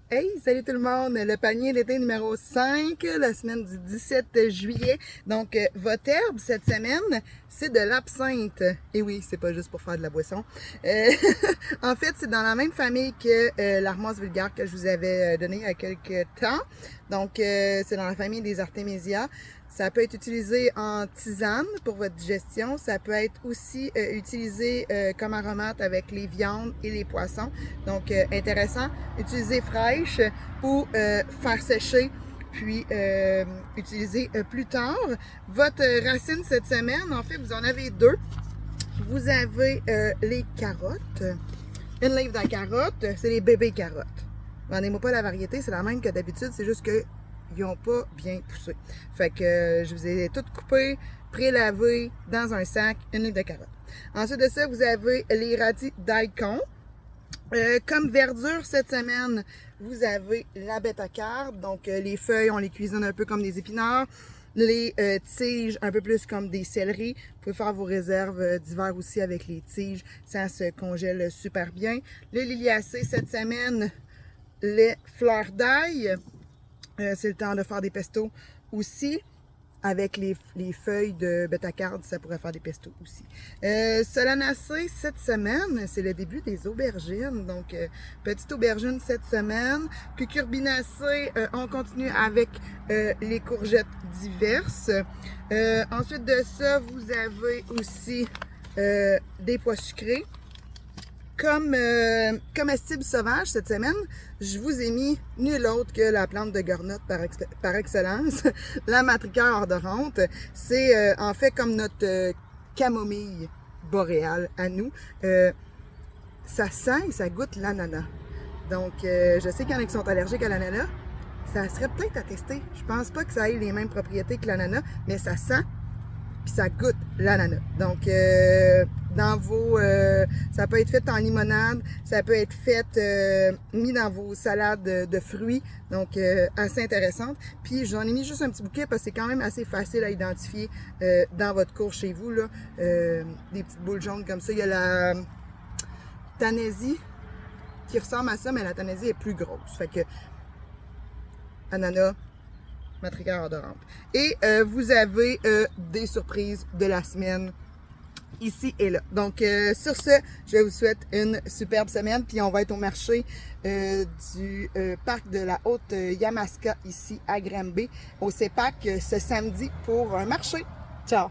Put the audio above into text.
Hey, salut tout le monde! Le panier d'été numéro 5, la semaine du 17 juillet. Donc, votre herbe cette semaine, c'est de l'absinthe. Et oui, c'est pas juste pour faire de la boisson. Euh, en fait, c'est dans la même famille que l'armoise vulgaire que je vous avais donné il y a quelques temps. Donc, c'est dans la famille des artémisias. Ça peut être utilisé en tisane pour votre digestion. Ça peut être aussi utilisé comme aromate avec les viandes et les poissons. Donc, intéressant. Utiliser fraîche ou faire sécher puis utiliser plus tard. Votre racine cette semaine, en fait, vous en avez deux. Vous avez les carottes. Une livre de carottes, c'est les bébés carottes. Vendez-moi pas la variété, c'est la même que d'habitude, c'est juste que ils n'ont pas bien poussé. Fait que je vous ai toutes coupées, pré-lavées dans un sac, une livre de carottes. Ensuite de ça, vous avez les radis daikon. Comme verdure cette semaine, vous avez la bêta-carbe. Donc, les feuilles, on les cuisine un peu comme des épinards. Les tiges, un peu plus comme des céleris. Vous pouvez faire vos réserves d'hiver aussi avec les tiges. Ça se congèle super bien. Le liliacé cette semaine, les fleurs d'ail. C'est le temps de faire des pestos aussi. Avec les feuilles de bêta-carbe, ça pourrait faire des pestos aussi. Solanacée, cette semaine, c'est le début des aubergines. Donc, petite aubergine cette semaine. Cucurbinacée, on continue avec les courgettes diverses. Ensuite de ça, vous avez aussi des pois sucrés. Comme comestible sauvage cette semaine, je vous ai mis nul autre que la plante de Gornotte par excellence, la matricaire odorante. C'est en fait comme notre camomille boréale à nous. Ça sent et ça goûte l'ananas. Donc, je sais qu'il y en a qui sont allergiques à l'ananas. Ça serait peut-être à tester. Je pense pas que ça ait les mêmes propriétés que l'ananas, mais ça sent puis ça goûte l'ananas. Donc, ça peut être fait en limonade, ça peut être fait mis dans vos salades de fruits, donc assez intéressante. Puis j'en ai mis juste un petit bouquet parce que c'est quand même assez facile à identifier dans votre cour chez vous, là. Des petites boules jaunes comme ça. Il y a la Tanaisie qui ressemble à ça, mais la Tanaisie est plus grosse. Fait que ananas, matricaire odorante. Et vous avez des surprises de la semaine ici et là. Donc, sur ce, je vous souhaite une superbe semaine. Puis, on va être au marché du parc de la Haute-Yamaska ici à Granby, au CEPAC, ce samedi pour un marché. Ciao!